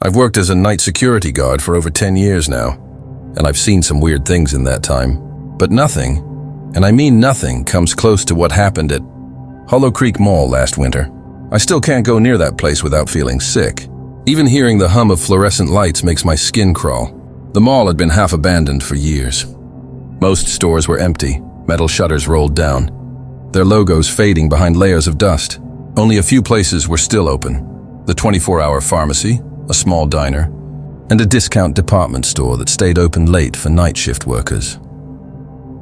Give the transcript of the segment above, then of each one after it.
I've worked as a night security guard for over 10 years now, and I've seen some weird things in that time. But nothing, and I mean nothing, comes close to what happened at Hollow Creek Mall last winter. I still can't go near that place without feeling sick. Even hearing the hum of fluorescent lights makes my skin crawl. The mall had been half abandoned for years. Most stores were empty, metal shutters rolled down, their logos fading behind layers of dust. Only a few places were still open. The 24-hour pharmacy, a small diner, and a discount department store that stayed open late for night shift workers.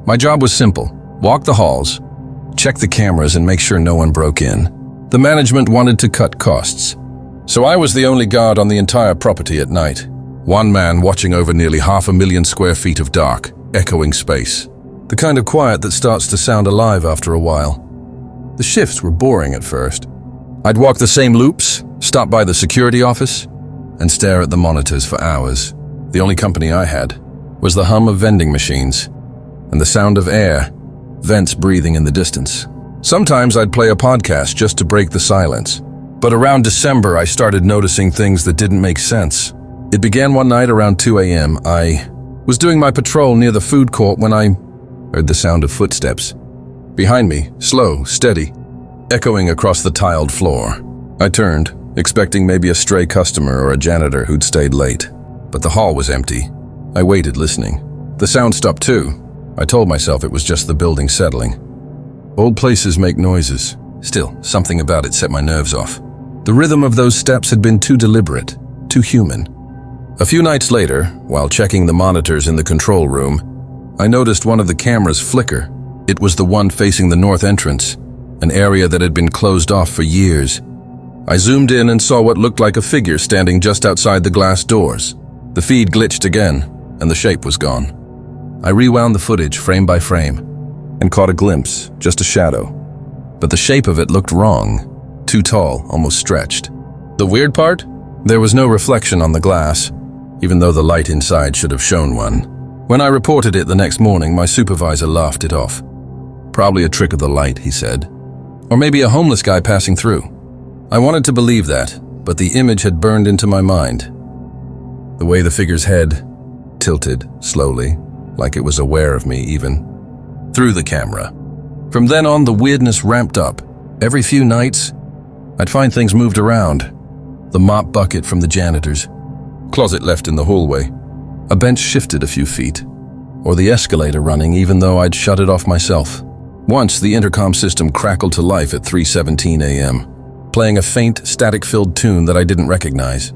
My job was simple: walk the halls, check the cameras, and make sure no one broke in. The management wanted to cut costs, so I was the only guard on the entire property at night. One man watching over nearly 500,000 square feet of dark, echoing space. The kind of quiet that starts to sound alive after a while. The shifts were boring at first. I'd walk the same loops, stop by the security office, and stare at the monitors for hours. The only company I had was the hum of vending machines and the sound of air, vents breathing in the distance. Sometimes I'd play a podcast just to break the silence. But around December, I started noticing things that didn't make sense. It began one night around 2 a.m. I was doing my patrol near the food court when I heard the sound of footsteps. Behind me, slow, steady, echoing across the tiled floor. I turned, expecting maybe a stray customer or a janitor who'd stayed late. But the hall was empty. I waited, listening. The sound stopped too. I told myself it was just the building settling. Old places make noises. Still, something about it set my nerves off. The rhythm of those steps had been too deliberate, too human. A few nights later, while checking the monitors in the control room, I noticed one of the cameras flicker. It was the one facing the north entrance, an area that had been closed off for years. I zoomed in and saw what looked like a figure standing just outside the glass doors. The feed glitched again, and the shape was gone. I rewound the footage frame by frame, and caught a glimpse, just a shadow. But the shape of it looked wrong, too tall, almost stretched. The weird part? There was no reflection on the glass, even though the light inside should have shown one. When I reported it the next morning, my supervisor laughed it off. Probably a trick of the light, he said. Or maybe a homeless guy passing through. I wanted to believe that, but the image had burned into my mind. The way the figure's head tilted slowly, like it was aware of me even, through the camera. From then on, the weirdness ramped up. Every few nights, I'd find things moved around. The mop bucket from the janitor's, closet left in the hallway, a bench shifted a few feet, or the escalator running even though I'd shut it off myself. Once, the intercom system crackled to life at 3:17 a.m., playing a faint, static-filled tune that I didn't recognize.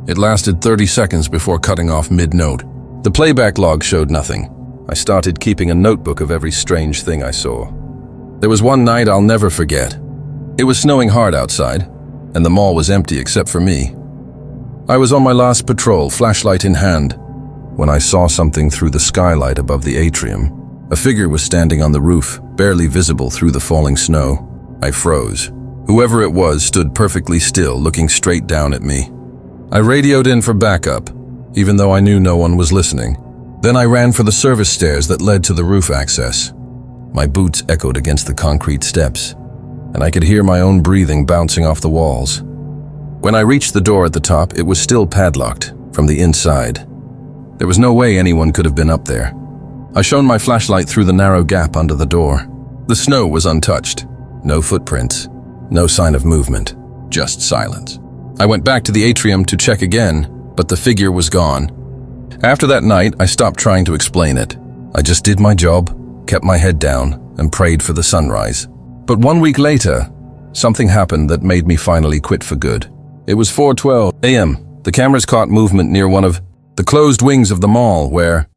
It lasted 30 seconds before cutting off mid-note. The playback log showed nothing. I started keeping a notebook of every strange thing I saw. There was one night I'll never forget. It was snowing hard outside, and the mall was empty except for me. I was on my last patrol, flashlight in hand, when I saw something through the skylight above the atrium. A figure was standing on the roof, barely visible through the falling snow. I froze. Whoever it was stood perfectly still, looking straight down at me. I radioed in for backup, even though I knew no one was listening. Then I ran for the service stairs that led to the roof access. My boots echoed against the concrete steps, and I could hear my own breathing bouncing off the walls. When I reached the door at the top, it was still padlocked from the inside. There was no way anyone could have been up there. I shone my flashlight through the narrow gap under the door. The snow was untouched. No footprints, no sign of movement, just silence. I went back to the atrium to check again, but the figure was gone. After that night, I stopped trying to explain it. I just did my job, kept my head down, and prayed for the sunrise. But 1 week later, something happened that made me finally quit for good. It was 4:12 a.m. The cameras caught movement near one of the closed wings of the mall where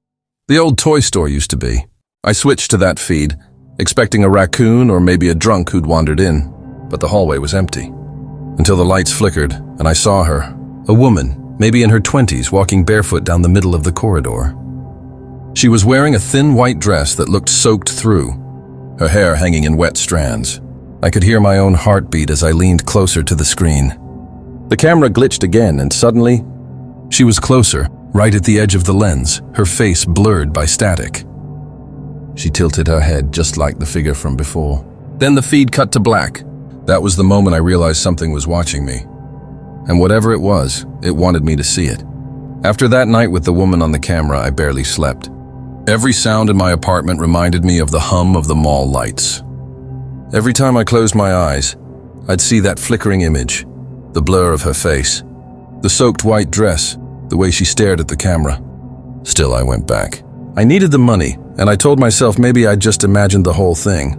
the old toy store used to be. I switched to that feed, expecting a raccoon or maybe a drunk who'd wandered in, but the hallway was empty. Until the lights flickered and I saw her, a woman, maybe in her 20s, walking barefoot down the middle of the corridor. She was wearing a thin white dress that looked soaked through, her hair hanging in wet strands. I could hear my own heartbeat as I leaned closer to the screen. The camera glitched again, and suddenly, she was closer, right at the edge of the lens, her face blurred by static. She tilted her head just like the figure from before. Then the feed cut to black. That was the moment I realized something was watching me. and whatever it was, it wanted me to see it. After that night with the woman on the camera, I barely slept. Every sound in my apartment reminded me of the hum of the mall lights. Every time I closed my eyes, I'd see that flickering image, the blur of her face, the soaked white dress, the way she stared at the camera. Still, I went back. I needed the money, and I told myself maybe I'd just imagined the whole thing.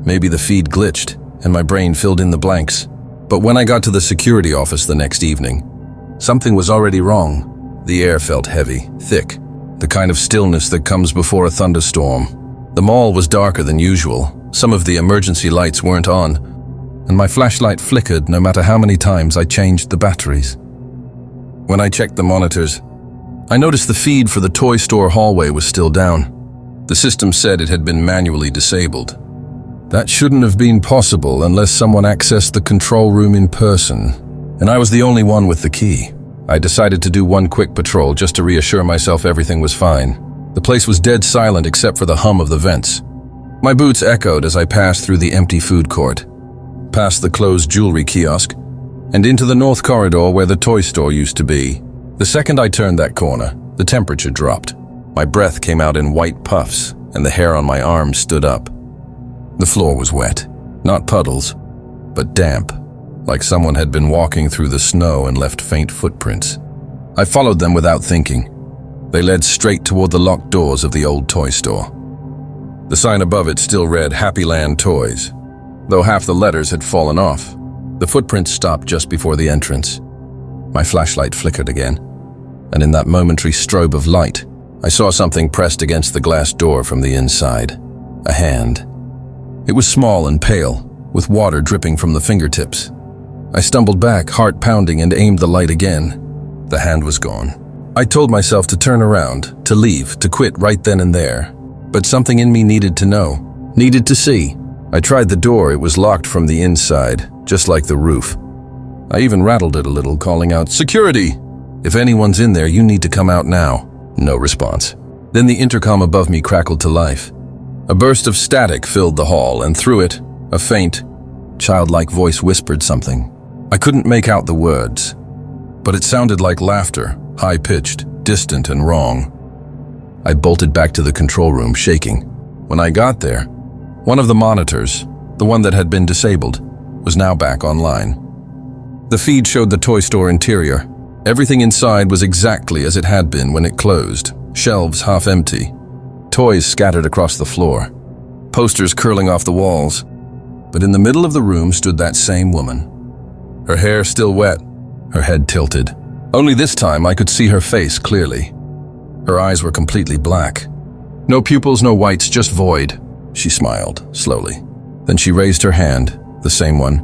Maybe the feed glitched, and my brain filled in the blanks. But when I got to the security office the next evening, something was already wrong. The air felt heavy, thick, the kind of stillness that comes before a thunderstorm. The mall was darker than usual. Some of the emergency lights weren't on, and my flashlight flickered no matter how many times I changed the batteries. When I checked the monitors, I noticed the feed for the toy store hallway was still down. The system said it had been manually disabled. That shouldn't have been possible unless someone accessed the control room in person, and I was the only one with the key. I decided to do one quick patrol just to reassure myself everything was fine. The place was dead silent except for the hum of the vents. My boots echoed as I passed through the empty food court, past the closed jewelry kiosk, and into the north corridor where the toy store used to be. The second I turned that corner, the temperature dropped. My breath came out in white puffs, and the hair on my arms stood up. The floor was wet, not puddles, but damp, like someone had been walking through the snow and left faint footprints. I followed them without thinking. They led straight toward the locked doors of the old toy store. The sign above it still read Happyland Toys, though half the letters had fallen off. The footprints stopped just before the entrance. My flashlight flickered again, and in that momentary strobe of light, I saw something pressed against the glass door from the inside. A hand. It was small and pale, with water dripping from the fingertips. I stumbled back, heart pounding, and aimed the light again. The hand was gone. I told myself to turn around, to leave, to quit right then and there. But something in me needed to know, needed to see. I tried the door. It was locked from the inside, just like the roof. I even rattled it a little, calling out, "Security! If anyone's in there, you need to come out now." No response. Then the intercom above me crackled to life. A burst of static filled the hall, and through it, a faint, childlike voice whispered something. I couldn't make out the words, but it sounded like laughter, high-pitched, distant, and wrong. I bolted back to the control room, shaking. When I got there, one of the monitors, the one that had been disabled, was now back online. The feed showed the toy store interior. Everything inside was exactly as it had been when it closed, shelves half empty, toys scattered across the floor, posters curling off the walls. But in the middle of the room stood that same woman. Her hair still wet, her head tilted. Only this time I could see her face clearly. Her eyes were completely black. No pupils, no whites, just void. She smiled, slowly. Then she raised her hand, the same one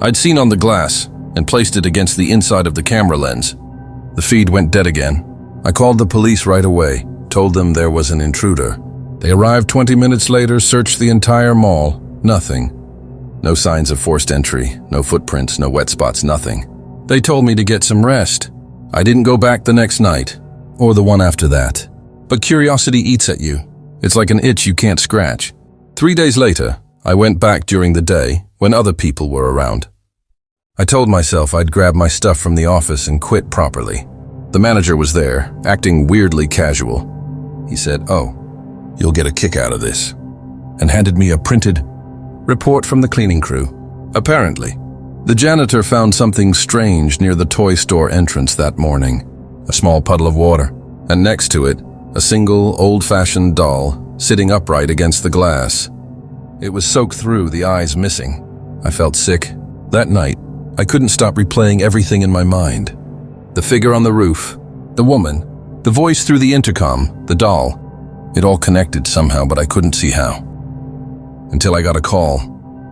I'd seen on the glass, and placed it against the inside of the camera lens. The feed went dead again. I called the police right away, told them there was an intruder. They arrived 20 minutes later, searched the entire mall. Nothing. No signs of forced entry, no footprints, no wet spots, nothing. They told me to get some rest. I didn't go back the next night, or the one after that. But curiosity eats at you. It's like an itch you can't scratch. 3 days later, I went back during the day when other people were around. I told myself I'd grab my stuff from the office and quit properly. The manager was there, acting weirdly casual. He said, "Oh, you'll get a kick out of this," and handed me a printed report from the cleaning crew. Apparently, the janitor found something strange near the toy store entrance that morning. A small puddle of water, and next to it, a single old-fashioned doll sitting upright against the glass. It was soaked through, the eyes missing. I felt sick. That night, I couldn't stop replaying everything in my mind. The figure on the roof, the woman, the voice through the intercom, the doll. It all connected somehow, but I couldn't see how. Until I got a call.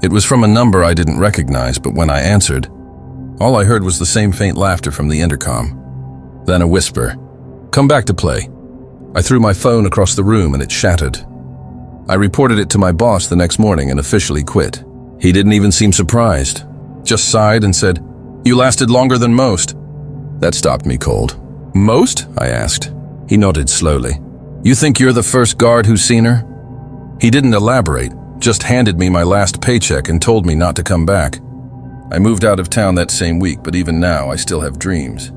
It was from a number I didn't recognize, but when I answered, all I heard was the same faint laughter from the intercom. Then a whisper, "Come back to play." I threw my phone across the room and it shattered. I reported it to my boss the next morning and officially quit. He didn't even seem surprised, just sighed and said, "You lasted longer than most." That stopped me cold. "Most?" I asked. He nodded slowly. "You think you're the first guard who's seen her?" He didn't elaborate, just handed me my last paycheck and told me not to come back. I moved out of town that same week, but even now I still have dreams.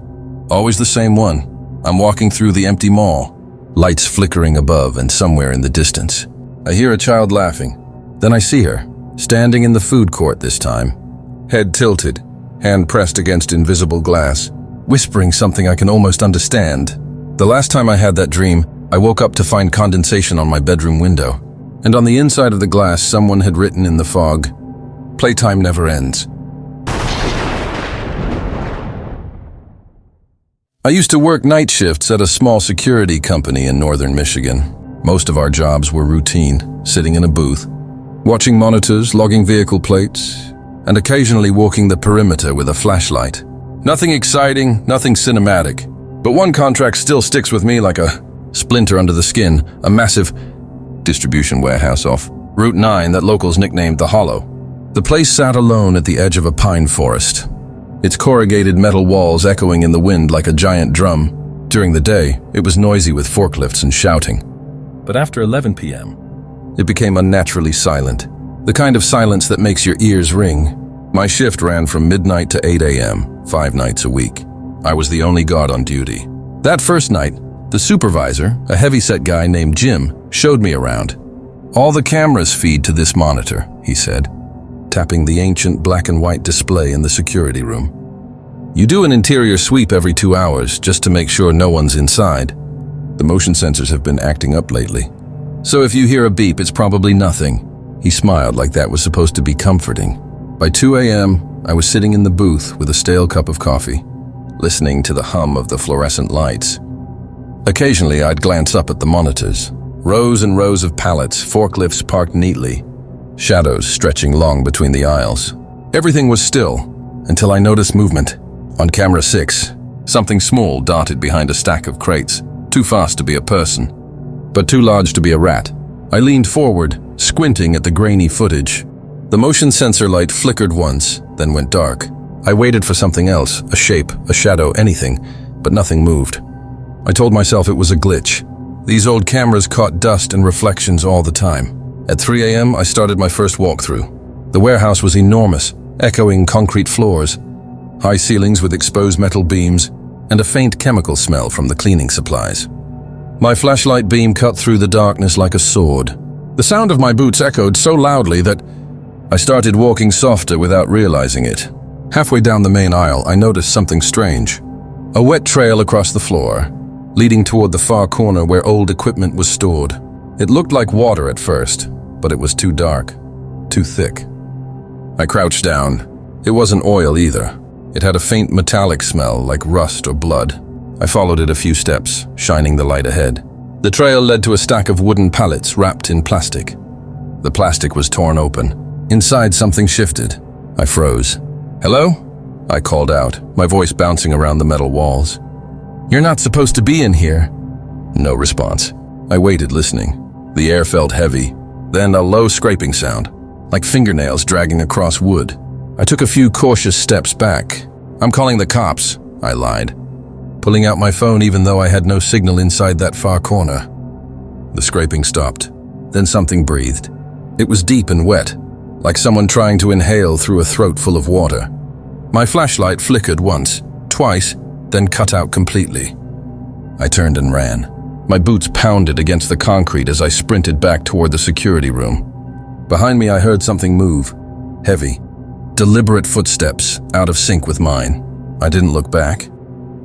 Always the same one. I'm walking through the empty mall, lights flickering above and somewhere in the distance. I hear a child laughing. Then I see her, standing in the food court this time, head tilted, hand pressed against invisible glass, whispering something I can almost understand. The last time I had that dream, I woke up to find condensation on my bedroom window, and on the inside of the glass someone had written in the fog, "Playtime never ends." I used to work night shifts at a small security company in northern Michigan. Most of our jobs were routine, sitting in a booth, watching monitors, logging vehicle plates, and occasionally walking the perimeter with a flashlight. Nothing exciting, nothing cinematic. But one contract still sticks with me like a splinter under the skin, a massive distribution warehouse off Route 9 that locals nicknamed the Hollow. The place sat alone at the edge of a pine forest, its corrugated metal walls echoing in the wind like a giant drum. During the day, it was noisy with forklifts and shouting. But after 11 p.m., it became unnaturally silent, the kind of silence that makes your ears ring. My shift ran from midnight to 8 a.m., 5 nights a week. I was the only guard on duty. That first night, the supervisor, a heavy-set guy named Jim, showed me around. "All the cameras feed to this monitor," he said, tapping the ancient black and white display in the security room. "You do an interior sweep every 2 hours just to make sure no one's inside. The motion sensors have been acting up lately. So if you hear a beep, it's probably nothing." He smiled like that was supposed to be comforting. By 2 a.m., I was sitting in the booth with a stale cup of coffee, listening to the hum of the fluorescent lights. Occasionally, I'd glance up at the monitors. Rows and rows of pallets, forklifts parked neatly, shadows stretching long between the aisles. Everything was still, until I noticed movement. On camera 6, something small darted behind a stack of crates, too fast to be a person, but too large to be a rat. I leaned forward, squinting at the grainy footage. The motion sensor light flickered once, then went dark. I waited for something else, a shape, a shadow, anything, but nothing moved. I told myself it was a glitch. These old cameras caught dust and reflections all the time. At 3 a.m., I started my first walkthrough. The warehouse was enormous, echoing concrete floors, high ceilings with exposed metal beams, and a faint chemical smell from the cleaning supplies. My flashlight beam cut through the darkness like a sword. The sound of my boots echoed so loudly that I started walking softer without realizing it. Halfway down the main aisle, I noticed something strange. A wet trail across the floor, leading toward the far corner where old equipment was stored. It looked like water at first, but it was too dark, too thick. I crouched down. It wasn't oil either. It had a faint metallic smell like rust or blood. I followed it a few steps, shining the light ahead. The trail led to a stack of wooden pallets wrapped in plastic. The plastic was torn open. Inside, something shifted. I froze. "Hello?" I called out, my voice bouncing around the metal walls. "You're not supposed to be in here." No response. I waited, listening. The air felt heavy. Then a low scraping sound, like fingernails dragging across wood. I took a few cautious steps back. "I'm calling the cops," I lied, pulling out my phone even though I had no signal inside that far corner. The scraping stopped. Then something breathed. It was deep and wet, like someone trying to inhale through a throat full of water. My flashlight flickered once, twice, then cut out completely. I turned and ran. My boots pounded against the concrete as I sprinted back toward the security room. Behind me, I heard something move. Heavy, deliberate footsteps, out of sync with mine. I didn't look back.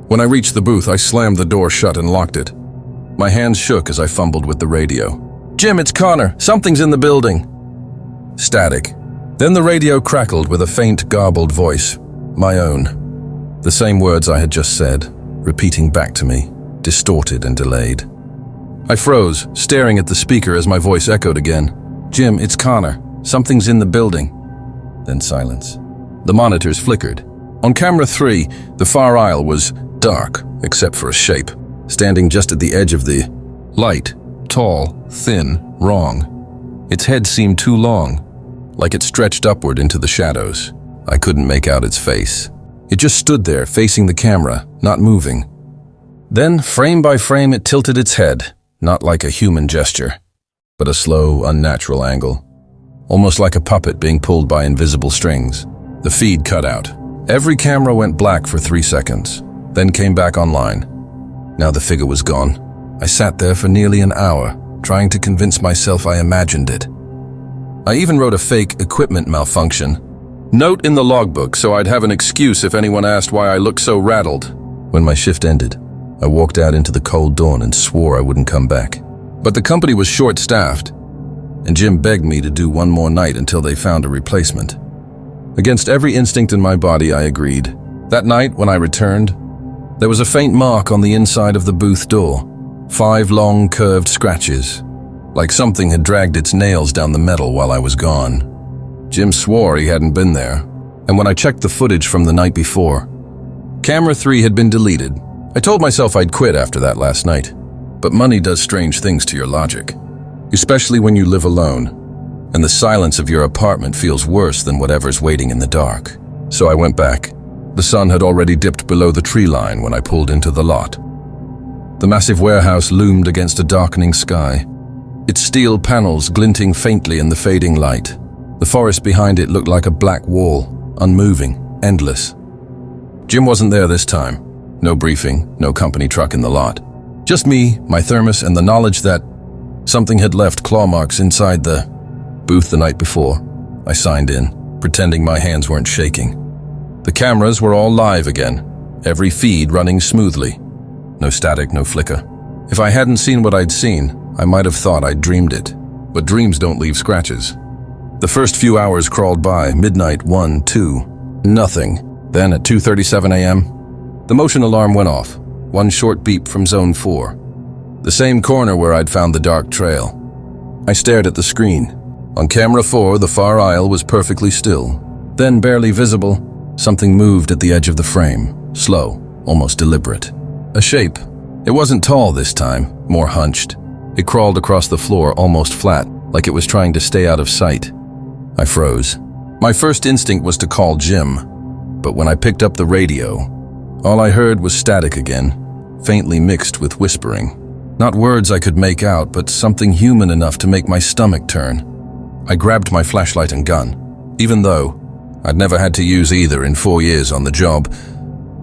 When I reached the booth, I slammed the door shut and locked it. My hands shook as I fumbled with the radio. "Jim, it's Connor. Something's in the building." Static. Then the radio crackled with a faint, garbled voice. My own. The same words I had just said, repeating back to me, distorted and delayed. I froze, staring at the speaker as my voice echoed again. "Jim, it's Connor. Something's in the building." Then silence. The monitors flickered. On camera 3, the far aisle was dark, except for a shape, standing just at the edge of the light, tall, thin, wrong. Its head seemed too long, like it stretched upward into the shadows. I couldn't make out its face. It just stood there, facing the camera, not moving. Then, frame by frame, it tilted its head, not like a human gesture, but a slow, unnatural angle, almost like a puppet being pulled by invisible strings. The feed cut out. Every camera went black for 3 seconds, then came back online. Now the figure was gone. I sat there for nearly an hour, trying to convince myself I imagined it. I even wrote a fake equipment malfunction note in the logbook so I'd have an excuse if anyone asked why I looked so rattled. When my shift ended, I walked out into the cold dawn and swore I wouldn't come back. But the company was short-staffed, and Jim begged me to do one more night until they found a replacement. Against every instinct in my body, I agreed. That night, when I returned, there was a faint mark on the inside of the booth door. 5 long, curved scratches, like something had dragged its nails down the metal while I was gone. Jim swore he hadn't been there, and when I checked the footage from the night before, camera 3 had been deleted. I told myself I'd quit after that last night, but money does strange things to your logic, especially when you live alone, and the silence of your apartment feels worse than whatever's waiting in the dark. So I went back. The sun had already dipped below the tree line when I pulled into the lot. The massive warehouse loomed against a darkening sky, its steel panels glinting faintly in the fading light. The forest behind it looked like a black wall, unmoving, endless. Jim wasn't there this time. No briefing, no company truck in the lot. Just me, my thermos, and the knowledge that something had left claw marks inside the booth the night before. I signed in, pretending my hands weren't shaking. The cameras were all live again, every feed running smoothly. No static, no flicker. If I hadn't seen what I'd seen, I might have thought I'd dreamed it. But dreams don't leave scratches. The first few hours crawled by, midnight, 1, 2, nothing. Then at 2:37 a.m., the motion alarm went off, one short beep from Zone 4. The same corner where I'd found the dark trail. I stared at the screen. On camera 4, the far aisle was perfectly still. Then, barely visible, something moved at the edge of the frame, slow, almost deliberate. A shape. It wasn't tall this time, more hunched. It crawled across the floor almost flat, like it was trying to stay out of sight. I froze. My first instinct was to call Jim, but when I picked up the radio, all I heard was static again, faintly mixed with whispering. Not words I could make out, but something human enough to make my stomach turn. I grabbed my flashlight and gun, even though I'd never had to use either in 4 years on the job,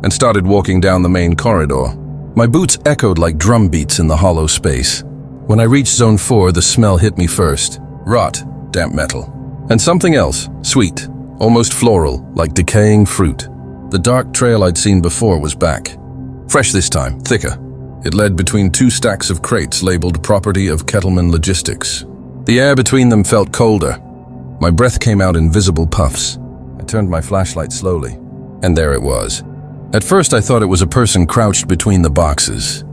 and started walking down the main corridor. My boots echoed like drum beats in the hollow space. When I reached Zone 4, the smell hit me first. Rot, damp metal. And something else, sweet, almost floral, like decaying fruit. The dark trail I'd seen before was back. Fresh this time, thicker. It led between 2 stacks of crates labeled property of Kettleman Logistics. The air between them felt colder. My breath came out in visible puffs. I turned my flashlight slowly, and there it was. At first I thought it was a person crouched between the boxes,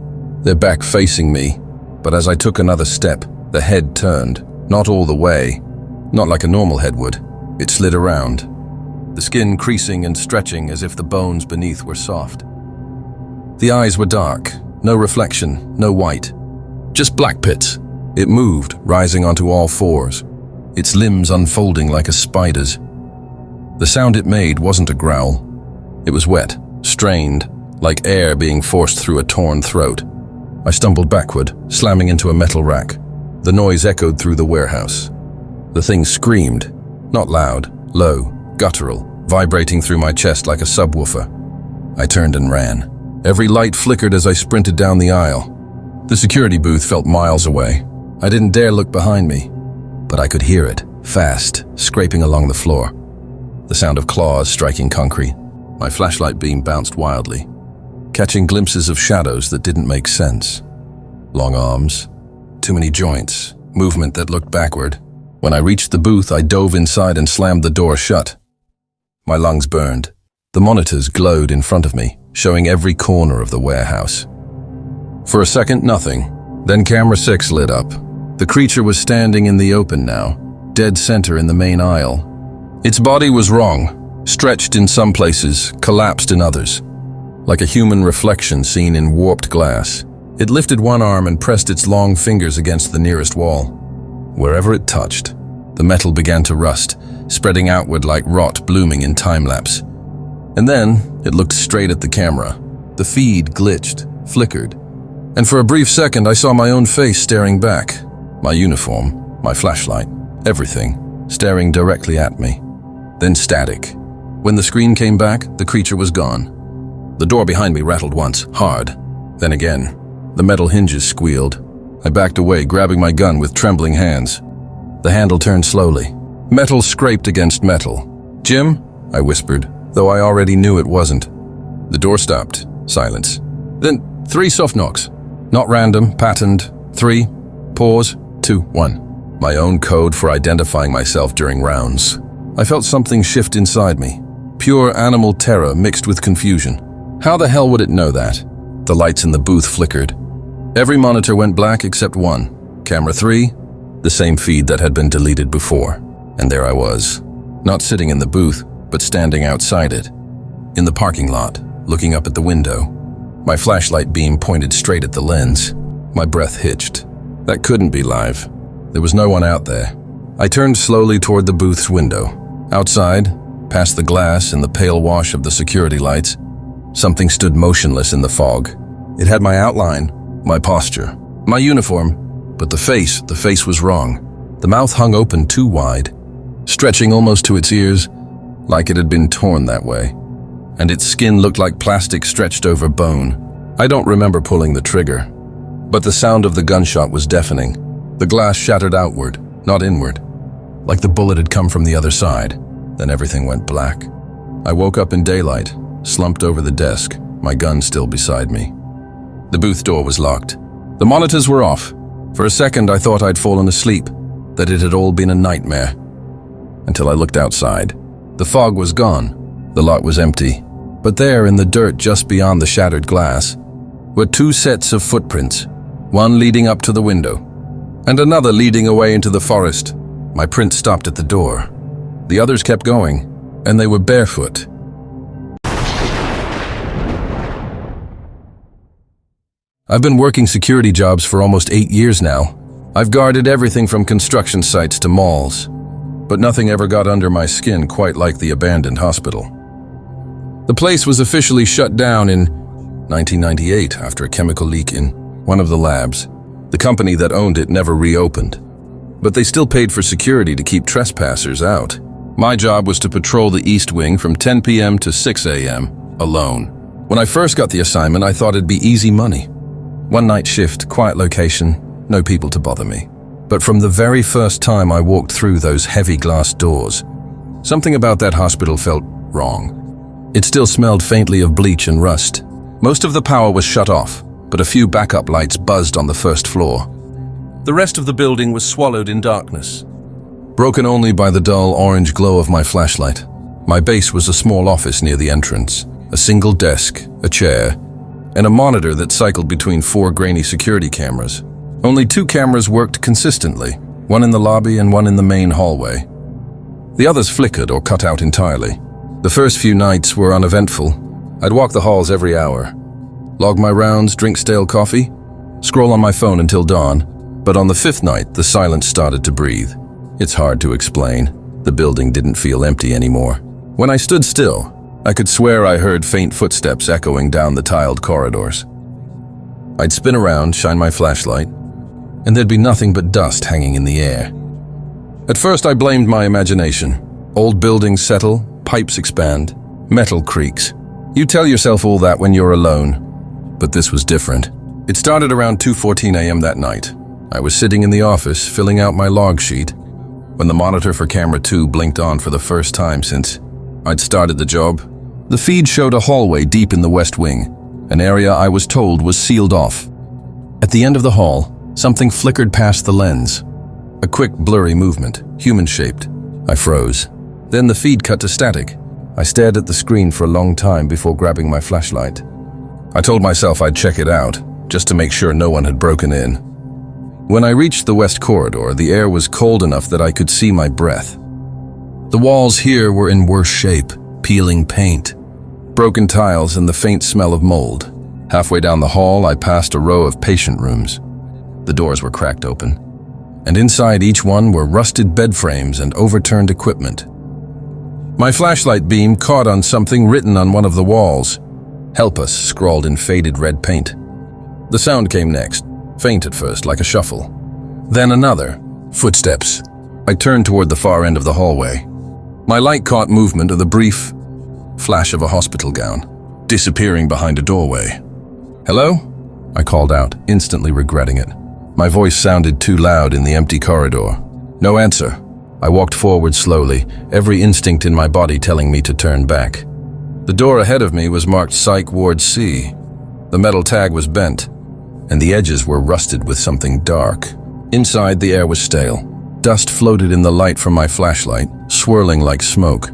their back facing me, but as I took another step, the head turned, not all the way, not like a normal head would. It slid around, the skin creasing and stretching as if the bones beneath were soft. The eyes were dark, no reflection, no white, just black pits. It moved, rising onto all 4s, its limbs unfolding like a spider's. The sound it made wasn't a growl. It was wet, strained, like air being forced through a torn throat. I stumbled backward, slamming into a metal rack. The noise echoed through the warehouse. The thing screamed, not loud, low, guttural, vibrating through my chest like a subwoofer. I turned and ran. Every light flickered as I sprinted down the aisle. The security booth felt miles away. I didn't dare look behind me, but I could hear it, fast, scraping along the floor. The sound of claws striking concrete. My flashlight beam bounced wildly, catching glimpses of shadows that didn't make sense. Long arms, too many joints, movement that looked backward. When I reached the booth, I dove inside and slammed the door shut. My lungs burned. The monitors glowed in front of me, showing every corner of the warehouse. For a second, nothing. Then camera 6 lit up. The creature was standing in the open now, dead center in the main aisle. Its body was wrong, stretched in some places, collapsed in others, like a human reflection seen in warped glass. It lifted one arm and pressed its long fingers against the nearest wall. Wherever it touched, the metal began to rust, spreading outward like rot blooming in time-lapse. And then it looked straight at the camera. The feed glitched, flickered, and for a brief second I saw my own face staring back. My uniform, my flashlight, everything, staring directly at me. Then static. When the screen came back, the creature was gone. The door behind me rattled once, hard. Then again. The metal hinges squealed. I backed away, grabbing my gun with trembling hands. The handle turned slowly. Metal scraped against metal. "Jim?" I whispered, though I already knew it wasn't. The door stopped. Silence. Then 3 soft knocks. Not random, patterned. 3. Pause. 2. 1. My own code for identifying myself during rounds. I felt something shift inside me. Pure animal terror mixed with confusion. How the hell would it know that? The lights in the booth flickered. Every monitor went black except one. Camera 3, the same feed that had been deleted before. And there I was. Not sitting in the booth, but standing outside it. In the parking lot, looking up at the window. My flashlight beam pointed straight at the lens. My breath hitched. That couldn't be live. There was no one out there. I turned slowly toward the booth's window. Outside, past the glass and the pale wash of the security lights, something stood motionless in the fog. It had my outline, my posture, my uniform, but the face was wrong. The mouth hung open too wide, stretching almost to its ears, like it had been torn that way. And its skin looked like plastic stretched over bone. I don't remember pulling the trigger, but the sound of the gunshot was deafening. The glass shattered outward, not inward, like the bullet had come from the other side. Then everything went black. I woke up in daylight, slumped over the desk, my gun still beside me. The booth door was locked. The monitors were off. For a second, I thought I'd fallen asleep, that it had all been a nightmare. Until I looked outside. The fog was gone. The lot was empty. But there, in the dirt just beyond the shattered glass, were 2 sets of footprints, one leading up to the window, and another leading away into the forest. My print stopped at the door. The others kept going, and they were barefoot. I've been working security jobs for almost 8 years now. I've guarded everything from construction sites to malls, but nothing ever got under my skin quite like the abandoned hospital. The place was officially shut down in 1998 after a chemical leak in one of the labs. The company that owned it never reopened, but they still paid for security to keep trespassers out. My job was to patrol the East Wing from 10 p.m. to 6 a.m. alone. When I first got the assignment, I thought it'd be easy money. One night shift, quiet location, no people to bother me. But from the very first time I walked through those heavy glass doors, something about that hospital felt wrong. It still smelled faintly of bleach and rust. Most of the power was shut off, but a few backup lights buzzed on the first floor. The rest of the building was swallowed in darkness, broken only by the dull orange glow of my flashlight. My base was a small office near the entrance, a single desk, a chair, and a monitor that cycled between 4 grainy security cameras. Only 2 cameras worked consistently, one in the lobby and one in the main hallway. The others flickered or cut out entirely. The first few nights were uneventful. I'd walk the halls every hour, log my rounds, drink stale coffee, scroll on my phone until dawn. But on the 5th night, the silence started to breathe. It's hard to explain. The building didn't feel empty anymore. When I stood still, I could swear I heard faint footsteps echoing down the tiled corridors. I'd spin around, shine my flashlight, and there'd be nothing but dust hanging in the air. At first, I blamed my imagination. Old buildings settle, pipes expand, metal creaks. You tell yourself all that when you're alone. But this was different. It started around 2:14 a.m. that night. I was sitting in the office, filling out my log sheet, when the monitor for camera 2 blinked on for the first time since I'd started the job. The feed showed a hallway deep in the West Wing, an area I was told was sealed off. At the end of the hall, something flickered past the lens. A quick, blurry movement, human-shaped. I froze. Then the feed cut to static. I stared at the screen for a long time before grabbing my flashlight. I told myself I'd check it out, just to make sure no one had broken in. When I reached the west corridor, the air was cold enough that I could see my breath. The walls here were in worse shape, peeling paint, broken tiles, and the faint smell of mold. Halfway down the hall, I passed a row of patient rooms. The doors were cracked open, and inside each one were rusted bed frames and overturned equipment. My flashlight beam caught on something written on one of the walls. "Help us," scrawled in faded red paint. The sound came next, faint at first, like a shuffle. Then another. Footsteps. I turned toward the far end of the hallway. My light caught movement of the brief, flash of a hospital gown, disappearing behind a doorway. "Hello?" I called out, instantly regretting it. My voice sounded too loud in the empty corridor. No answer. I walked forward slowly, every instinct in my body telling me to turn back. The door ahead of me was marked Psych Ward C. The metal tag was bent, and the edges were rusted with something dark. Inside, the air was stale. Dust floated in the light from my flashlight, swirling like smoke.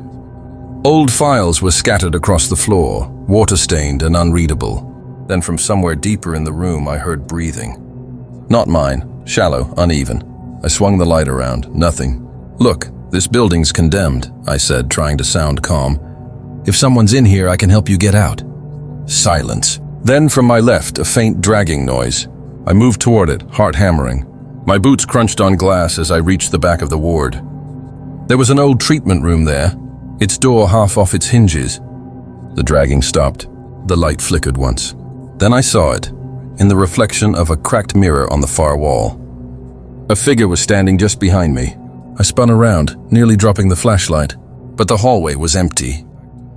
Old files were scattered across the floor, water-stained and unreadable. Then from somewhere deeper in the room, I heard breathing. Not mine, shallow, uneven. I swung the light around, nothing. "Look, this building's condemned," I said, trying to sound calm. "If someone's in here, I can help you get out." Silence. Then from my left, a faint dragging noise. I moved toward it, heart hammering. My boots crunched on glass as I reached the back of the ward. There was an old treatment room there, its door half off its hinges. The dragging stopped. The light flickered once. Then I saw it, in the reflection of a cracked mirror on the far wall. A figure was standing just behind me. I spun around, nearly dropping the flashlight, but the hallway was empty.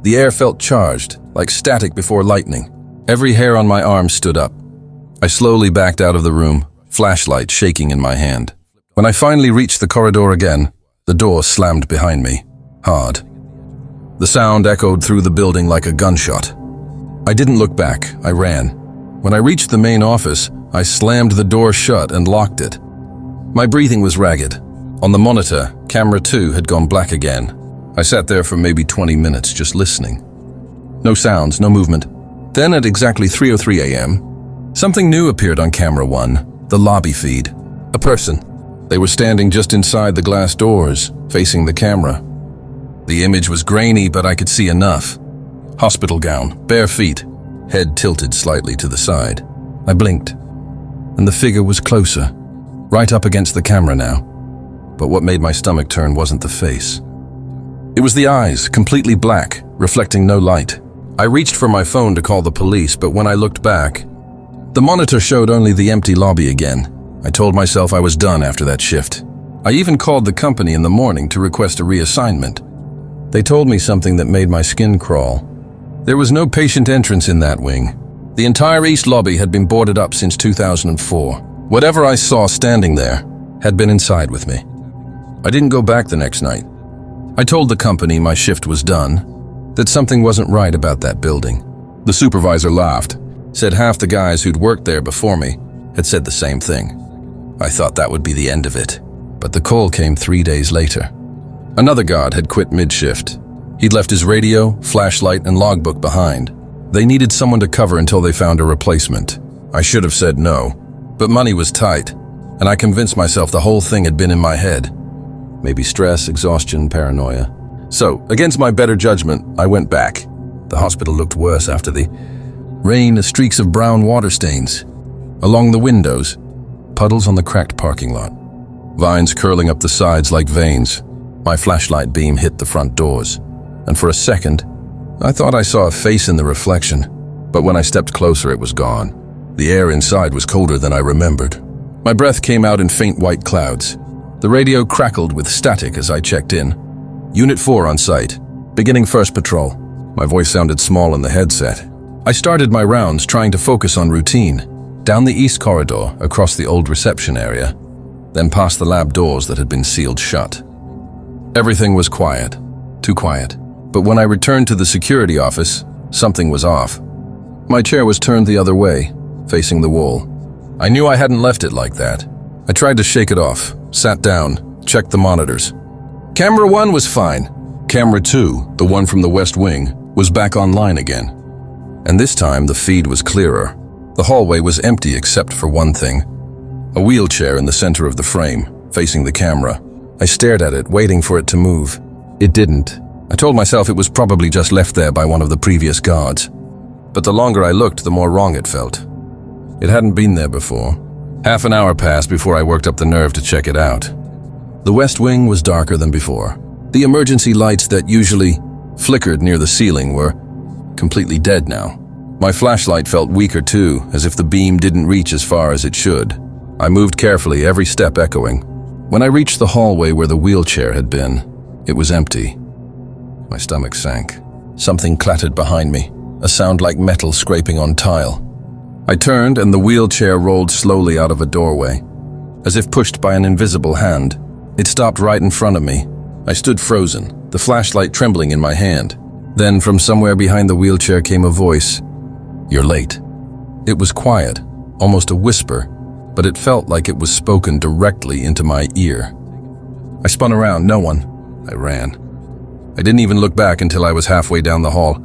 The air felt charged, like static before lightning. Every hair on my arm stood up. I slowly backed out of the room, flashlight shaking in my hand. When I finally reached the corridor again, the door slammed behind me, hard. The sound echoed through the building like a gunshot. I didn't look back, I ran. When I reached the main office, I slammed the door shut and locked it. My breathing was ragged. On the monitor, camera 2 had gone black again. I sat there for maybe 20 minutes just listening. No sounds, no movement. Then at exactly 3:03 a.m., something new appeared on camera 1, the lobby feed. A person. They were standing just inside the glass doors, facing the camera. The image was grainy, but I could see enough. Hospital gown, bare feet, head tilted slightly to the side. I blinked, and the figure was closer, right up against the camera now. But what made my stomach turn wasn't the face. It was the eyes, completely black, reflecting no light. I reached for my phone to call the police, but when I looked back, the monitor showed only the empty lobby again. I told myself I was done after that shift. I even called the company in the morning to request a reassignment. They told me something that made my skin crawl. There was no patient entrance in that wing. The entire east lobby had been boarded up since 2004. Whatever I saw standing there had been inside with me. I didn't go back the next night. I told the company my shift was done, that something wasn't right about that building. The supervisor laughed, said half the guys who'd worked there before me had said the same thing. I thought that would be the end of it, but the call came 3 days later. Another guard had quit mid-shift. He'd left his radio, flashlight, and logbook behind. They needed someone to cover until they found a replacement. I should have said no, but money was tight, and I convinced myself the whole thing had been in my head. Maybe stress, exhaustion, paranoia. So, against my better judgment, I went back. The hospital looked worse after the rain, streaks of brown water stains. Along the windows, puddles on the cracked parking lot. Vines curling up the sides like veins. My flashlight beam hit the front doors, and for a second, I thought I saw a face in the reflection, but when I stepped closer, it was gone. The air inside was colder than I remembered. My breath came out in faint white clouds. The radio crackled with static as I checked in. Unit 4 on site, beginning first patrol. My voice sounded small in the headset. I started my rounds trying to focus on routine, down the east corridor, across the old reception area, then past the lab doors that had been sealed shut. Everything was quiet, too quiet. But when I returned to the security office, something was off. My chair was turned the other way, facing the wall. I knew I hadn't left it like that. I tried to shake it off, sat down, checked the monitors. Camera 1 was fine. Camera 2, the one from the West Wing, was back online again. And this time the feed was clearer. The hallway was empty except for one thing. A wheelchair in the center of the frame, facing the camera. I stared at it, waiting for it to move. It didn't. I told myself it was probably just left there by one of the previous guards. But the longer I looked, the more wrong it felt. It hadn't been there before. Half an hour passed before I worked up the nerve to check it out. The West Wing was darker than before. The emergency lights that usually flickered near the ceiling were completely dead now. My flashlight felt weaker too, as if the beam didn't reach as far as it should. I moved carefully, every step echoing. When I reached the hallway where the wheelchair had been, it was empty. My stomach sank. Something clattered behind me, a sound like metal scraping on tile. I turned and the wheelchair rolled slowly out of a doorway. As if pushed by an invisible hand, it stopped right in front of me. I stood frozen, the flashlight trembling in my hand. Then from somewhere behind the wheelchair came a voice. "You're late." It was quiet, almost a whisper, but it felt like it was spoken directly into my ear. I spun around, no one. I ran. I didn't even look back until I was halfway down the hall.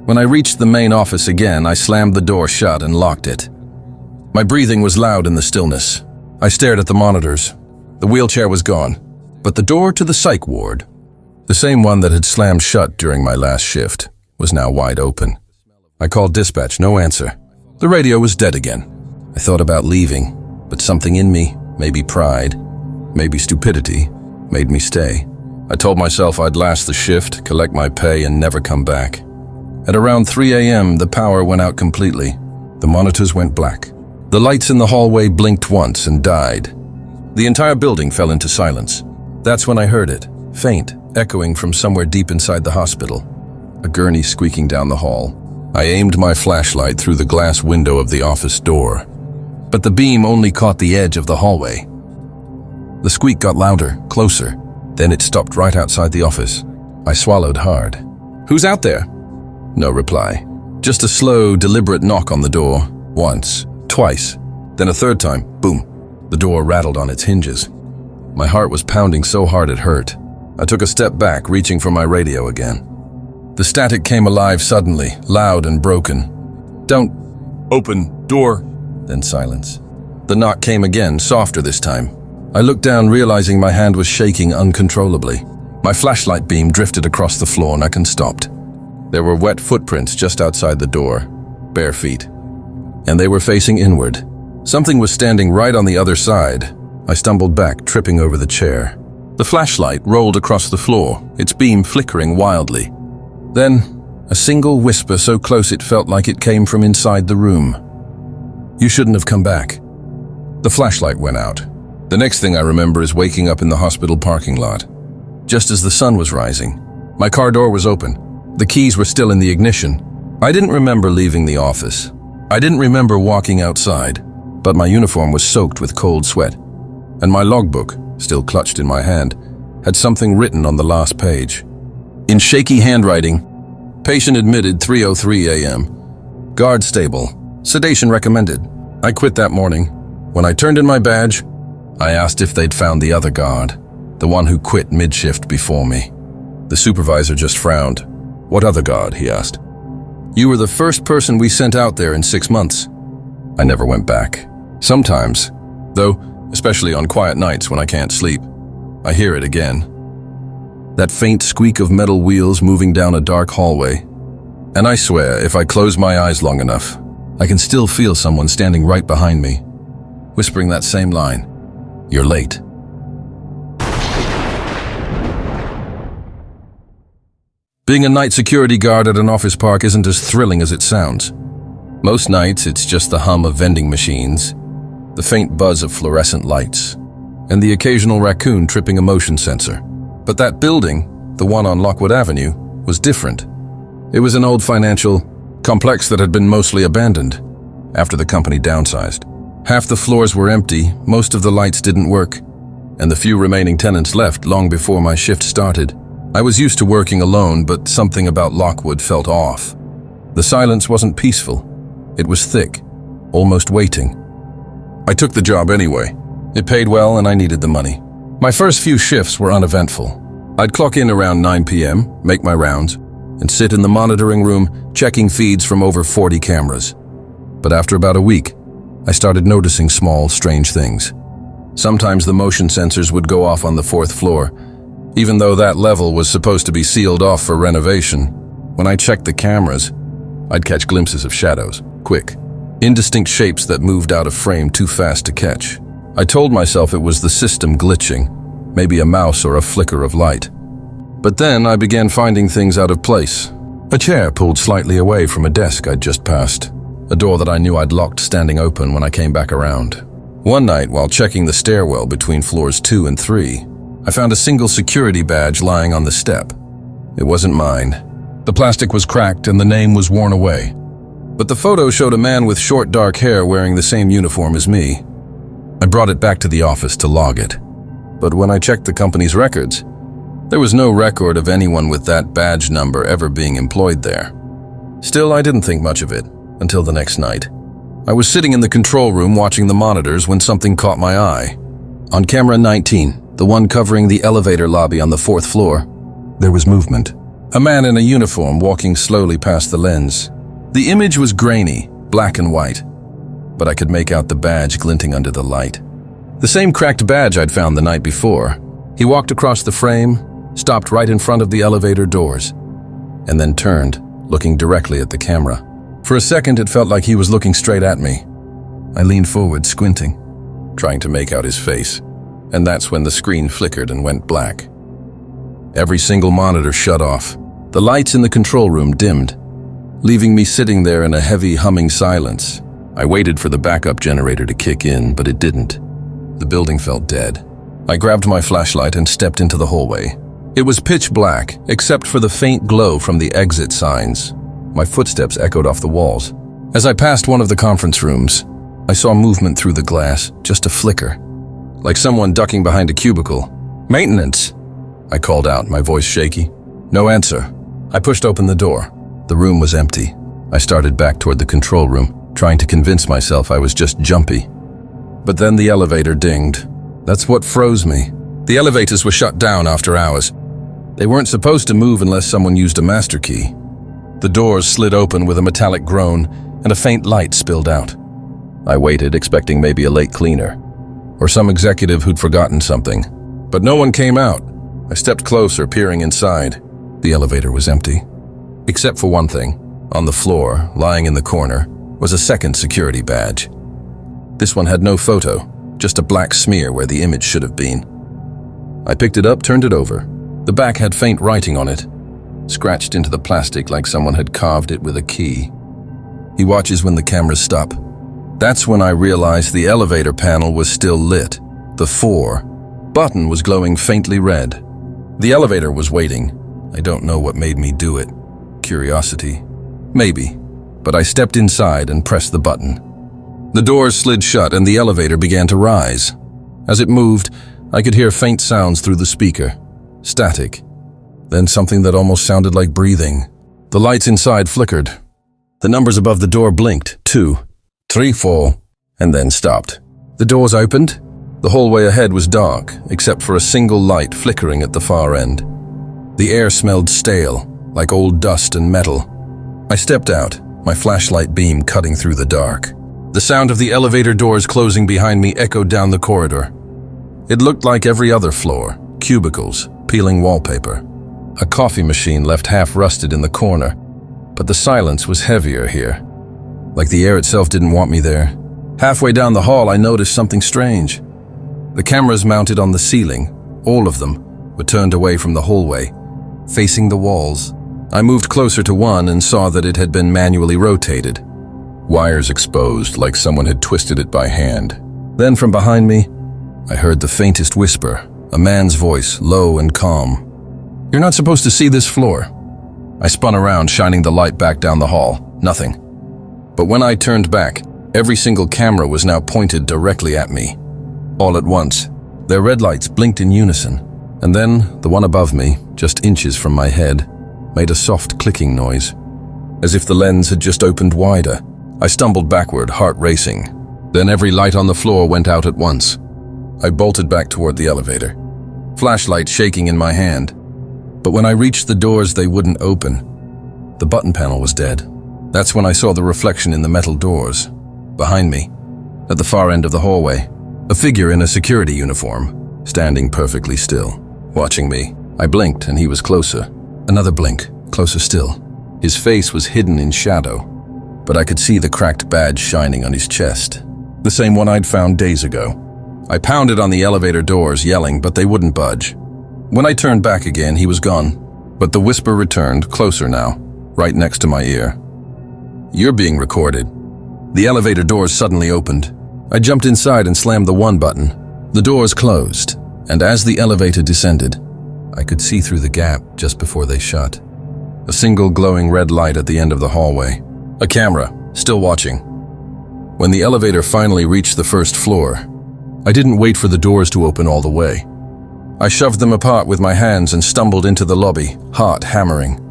When I reached the main office again, I slammed the door shut and locked it. My breathing was loud in the stillness. I stared at the monitors. The wheelchair was gone, but the door to the psych ward, the same one that had slammed shut during my last shift, was now wide open. I called dispatch, no answer. The radio was dead again. I thought about leaving, but something in me, maybe pride, maybe stupidity, made me stay. I told myself I'd last the shift, collect my pay, and never come back. At around 3 a.m., the power went out completely. The monitors went black. The lights in the hallway blinked once and died. The entire building fell into silence. That's when I heard it, faint, echoing from somewhere deep inside the hospital. A gurney squeaking down the hall. I aimed my flashlight through the glass window of the office door, but the beam only caught the edge of the hallway. The squeak got louder, closer. Then it stopped right outside the office. I swallowed hard. "Who's out there?" No reply. Just a slow, deliberate knock on the door. Once, twice, then a third time. Boom. The door rattled on its hinges. My heart was pounding so hard it hurt. I took a step back, reaching for my radio again. The static came alive suddenly, loud and broken. "Don't open door." Then silence. The knock came again, softer this time. I looked down, realizing my hand was shaking uncontrollably. My flashlight beam drifted across the floor, neck and stopped. There were wet footprints just outside the door, bare feet. And they were facing inward. Something was standing right on the other side. I stumbled back, tripping over the chair. The flashlight rolled across the floor, its beam flickering wildly. Then, a single whisper so close it felt like it came from inside the room. "You shouldn't have come back." The flashlight went out. The next thing I remember is waking up in the hospital parking lot. Just as the sun was rising, my car door was open. The keys were still in the ignition. I didn't remember leaving the office. I didn't remember walking outside, but my uniform was soaked with cold sweat. And my logbook, still clutched in my hand, had something written on the last page. In shaky handwriting, patient admitted 3:03 a.m. Guard stable. Sedation recommended. I quit that morning. When I turned in my badge, I asked if they'd found the other guard, the one who quit mid-shift before me. The supervisor just frowned. "What other guard?" he asked. "You were the first person we sent out there in 6 months." I never went back. Sometimes, though, especially on quiet nights when I can't sleep, I hear it again. That faint squeak of metal wheels moving down a dark hallway. And I swear, if I close my eyes long enough, I can still feel someone standing right behind me, whispering that same line. "You're late." Being a night security guard at an office park isn't as thrilling as it sounds. Most nights, it's just the hum of vending machines, the faint buzz of fluorescent lights, and the occasional raccoon tripping a motion sensor. But that building, the one on Lockwood Avenue, was different. It was an old financial complex that had been mostly abandoned after the company downsized. Half the floors were empty, most of the lights didn't work, and the few remaining tenants left long before my shift started. I was used to working alone, but something about Lockwood felt off. The silence wasn't peaceful. It was thick, almost waiting. I took the job anyway. It paid well and I needed the money. My first few shifts were uneventful. I'd clock in around 9 p.m., make my rounds, and sit in the monitoring room checking feeds from over 40 cameras. But after about a week, I started noticing small, strange things. Sometimes the motion sensors would go off on the 4th floor, even though that level was supposed to be sealed off for renovation. When I checked the cameras, I'd catch glimpses of shadows, quick, indistinct shapes that moved out of frame too fast to catch. I told myself it was the system glitching, maybe a mouse or a flicker of light. But then I began finding things out of place. A chair pulled slightly away from a desk I'd just passed, a door that I knew I'd locked standing open when I came back around. One night, while checking the stairwell between floors 2 and 3, I found a single security badge lying on the step. It wasn't mine. The plastic was cracked and the name was worn away. But the photo showed a man with short dark hair wearing the same uniform as me. I brought it back to the office to log it. But when I checked the company's records, there was no record of anyone with that badge number ever being employed there. Still, I didn't think much of it until the next night. I was sitting in the control room watching the monitors when something caught my eye. On camera 19, the one covering the elevator lobby on the 4th floor, there was movement. A man in a uniform walking slowly past the lens. The image was grainy, black and white, but I could make out the badge glinting under the light. The same cracked badge I'd found the night before. He walked across the frame, stopped right in front of the elevator doors, and then turned, looking directly at the camera. For a second, it felt like he was looking straight at me. I leaned forward, squinting, trying to make out his face, and that's when the screen flickered and went black. Every single monitor shut off. The lights in the control room dimmed, leaving me sitting there in a heavy, humming silence. I waited for the backup generator to kick in, but it didn't. The building felt dead. I grabbed my flashlight and stepped into the hallway. It was pitch black, except for the faint glow from the exit signs. My footsteps echoed off the walls. As I passed one of the conference rooms, I saw movement through the glass, just a flicker, like someone ducking behind a cubicle. "Maintenance!" I called out, my voice shaky. No answer. I pushed open the door. The room was empty. I started back toward the control room, trying to convince myself I was just jumpy. But then the elevator dinged. That's what froze me. The elevators were shut down after hours. They weren't supposed to move unless someone used a master key. The doors slid open with a metallic groan, and a faint light spilled out. I waited, expecting maybe a late cleaner, or some executive who'd forgotten something. But no one came out. I stepped closer, peering inside. The elevator was empty. Except for one thing. On the floor, lying in the corner, was a second security badge. This one had no photo, just a black smear where the image should have been. I picked it up, turned it over. The back had faint writing on it, scratched into the plastic like someone had carved it with a key. He watches when the cameras stop. That's when I realized the elevator panel was still lit. The 4 button was glowing faintly red. The elevator was waiting. I don't know what made me do it. Curiosity? Maybe. But I stepped inside and pressed the button. The doors slid shut and the elevator began to rise. As it moved, I could hear faint sounds through the speaker. Static. Then something that almost sounded like breathing. The lights inside flickered. The numbers above the door blinked. 2, 3, 4, and then stopped. The doors opened. The hallway ahead was dark, except for a single light flickering at the far end. The air smelled stale, like old dust and metal. I stepped out, my flashlight beam cutting through the dark. The sound of the elevator doors closing behind me echoed down the corridor. It looked like every other floor, cubicles, peeling wallpaper. A coffee machine left half rusted in the corner, but the silence was heavier here, like the air itself didn't want me there. Halfway down the hall, I noticed something strange. The cameras mounted on the ceiling, all of them, were turned away from the hallway, facing the walls. I moved closer to one and saw that it had been manually rotated. Wires exposed, like someone had twisted it by hand. Then from behind me, I heard the faintest whisper, a man's voice, low and calm. "You're not supposed to see this floor." I spun around, shining the light back down the hall. Nothing. But when I turned back, every single camera was now pointed directly at me. All at once, their red lights blinked in unison, and then the one above me, just inches from my head, made a soft clicking noise, as if the lens had just opened wider. I stumbled backward, heart racing. Then every light on the floor went out at once. I bolted back toward the elevator, flashlight shaking in my hand. But when I reached the doors, they wouldn't open. The button panel was dead. That's when I saw the reflection in the metal doors. Behind me, at the far end of the hallway, a figure in a security uniform, standing perfectly still, watching me. I blinked and he was closer. Another blink, closer still. His face was hidden in shadow, but I could see the cracked badge shining on his chest. The same one I'd found days ago. I pounded on the elevator doors, yelling, but they wouldn't budge. When I turned back again, he was gone, but the whisper returned, closer now, right next to my ear. "You're being recorded." The elevator doors suddenly opened. I jumped inside and slammed the 1 button. The doors closed, and as the elevator descended, I could see through the gap just before they shut. a single glowing red light at the end of the hallway. A camera, still watching. When the elevator finally reached the first floor, I didn't wait for the doors to open all the way. I shoved them apart with my hands and stumbled into the lobby, heart hammering.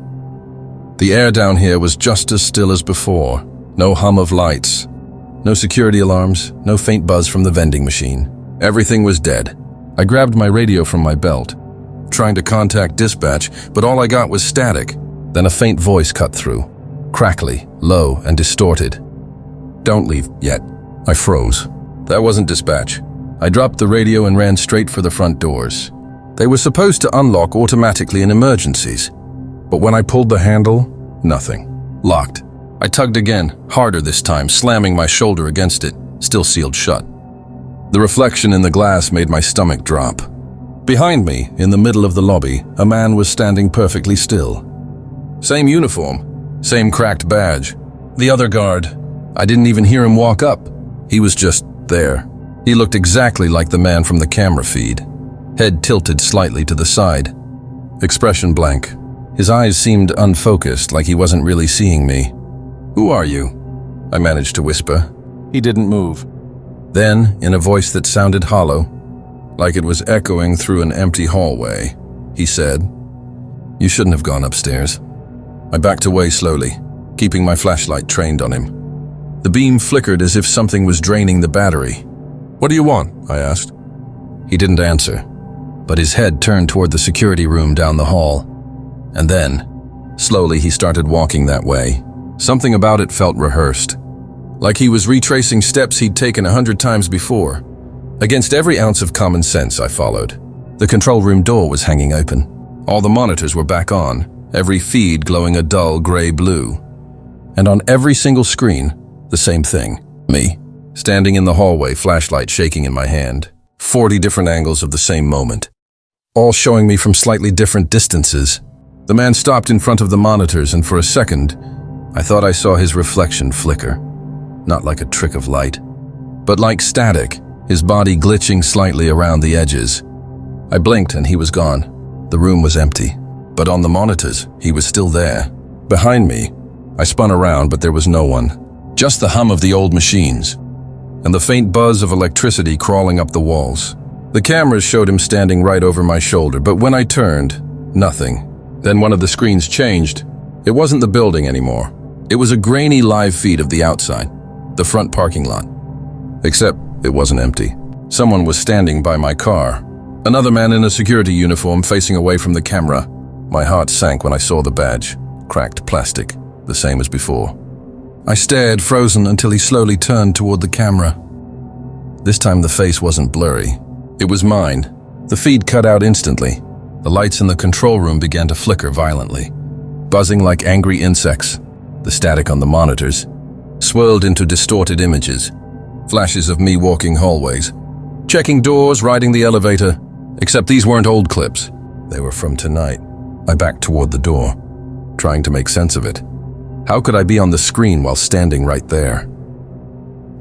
The air down here was just as still as before. No hum of lights, no security alarms, no faint buzz from the vending machine. Everything was dead. I grabbed my radio from my belt, trying to contact dispatch, but all I got was static. Then a faint voice cut through, crackly, low, and distorted. "Don't leave yet." I froze. That wasn't dispatch. I dropped the radio and ran straight for the front doors. They were supposed to unlock automatically in emergencies, but when I pulled the handle, nothing. Locked. I tugged again, harder this time, slamming my shoulder against it, still sealed shut. The reflection in the glass made my stomach drop. Behind me, in the middle of the lobby, a man was standing perfectly still. Same uniform, same cracked badge. The other guard, I didn't even hear him walk up. He was just there. He looked exactly like the man from the camera feed. Head tilted slightly to the side. Expression blank. His eyes seemed unfocused, like he wasn't really seeing me. "Who are you?" I managed to whisper. He didn't move. Then, in a voice that sounded hollow, like it was echoing through an empty hallway, he said, "You shouldn't have gone upstairs." I backed away slowly, keeping my flashlight trained on him. The beam flickered as if something was draining the battery. "What do you want?" I asked. He didn't answer, but his head turned toward the security room down the hall. And then, slowly he started walking that way. Something about it felt rehearsed, like he was retracing steps he'd taken 100 times before. Against every ounce of common sense, I followed. The control room door was hanging open. All the monitors were back on, every feed glowing a dull gray-blue. And on every single screen, the same thing. Me, standing in the hallway, flashlight shaking in my hand. 40 different angles of the same moment, all showing me from slightly different distances. The man stopped in front of the monitors, and for a second, I thought I saw his reflection flicker. Not like a trick of light, but like static, his body glitching slightly around the edges. I blinked and he was gone. The room was empty, but on the monitors, he was still there. Behind me, I spun around, but there was no one. Just the hum of the old machines, and the faint buzz of electricity crawling up the walls. The cameras showed him standing right over my shoulder, but when I turned, nothing. Then one of the screens changed. It wasn't the building anymore. It was a grainy live feed of the outside, the front parking lot. Except it wasn't empty. Someone was standing by my car. Another man in a security uniform facing away from the camera. My heart sank when I saw the badge. Cracked plastic, the same as before. I stared, frozen, until he slowly turned toward the camera. This time the face wasn't blurry. It was mine. The feed cut out instantly. The lights in the control room began to flicker violently, buzzing like angry insects. The static on the monitors swirled into distorted images. Flashes of me walking hallways, checking doors, riding the elevator. Except these weren't old clips. They were from tonight. I backed toward the door, trying to make sense of it. How could I be on the screen while standing right there?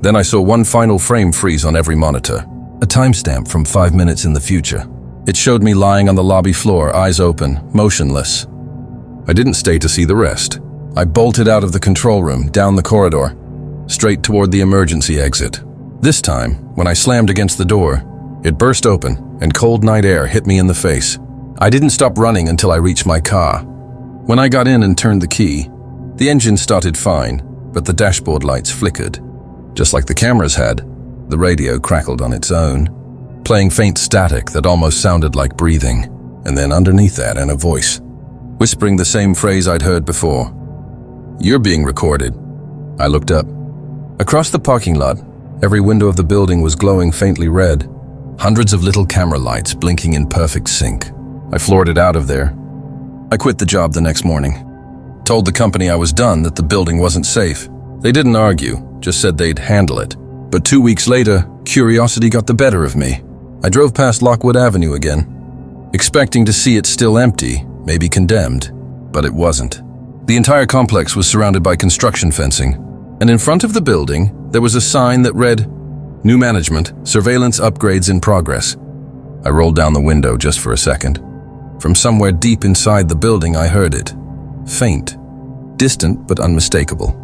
Then I saw one final frame freeze on every monitor, a timestamp from 5 minutes in the future. It showed me lying on the lobby floor, eyes open, motionless. I didn't stay to see the rest. I bolted out of the control room, down the corridor, straight toward the emergency exit. This time, when I slammed against the door, it burst open and cold night air hit me in the face. I didn't stop running until I reached my car. When I got in and turned the key, the engine started fine, but the dashboard lights flickered. Just like the cameras had, the radio crackled on its own, playing faint static that almost sounded like breathing. And then underneath that, and a voice, whispering the same phrase I'd heard before. "You're being recorded." I looked up. Across the parking lot, every window of the building was glowing faintly red. Hundreds of little camera lights blinking in perfect sync. I floored it out of there. I quit the job the next morning. Told the company I was done, that the building wasn't safe. They didn't argue, just said they'd handle it. But 2 weeks later, curiosity got the better of me. I drove past Lockwood Avenue again, expecting to see it still empty, maybe condemned, but it wasn't. The entire complex was surrounded by construction fencing, and in front of the building, there was a sign that read, "New management, surveillance upgrades in progress." I rolled down the window just for a second. From somewhere deep inside the building, I heard it. faint, distant but unmistakable.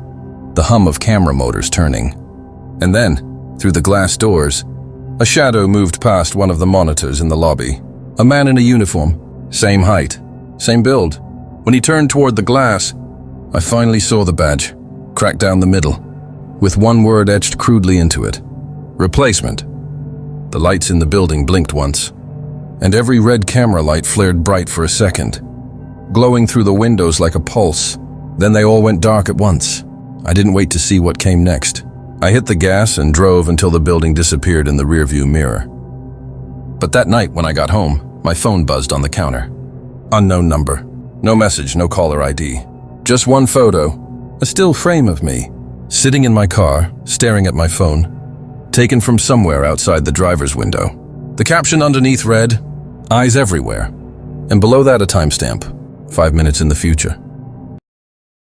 The hum of camera motors turning. And then, through the glass doors, a shadow moved past one of the monitors in the lobby. A man in a uniform, same height, same build. When he turned toward the glass, I finally saw the badge, cracked down the middle, with one word etched crudely into it. Replacement. The lights in the building blinked once, and every red camera light flared bright for a second, glowing through the windows like a pulse. Then they all went dark at once. I didn't wait to see what came next. I hit the gas and drove until the building disappeared in the rearview mirror. But that night when I got home, my phone buzzed on the counter. Unknown number. No message, no caller ID. Just one photo, a still frame of me, sitting in my car, staring at my phone, taken from somewhere outside the driver's window. The caption underneath read, "Eyes everywhere," and below that a timestamp, 5 minutes in the future.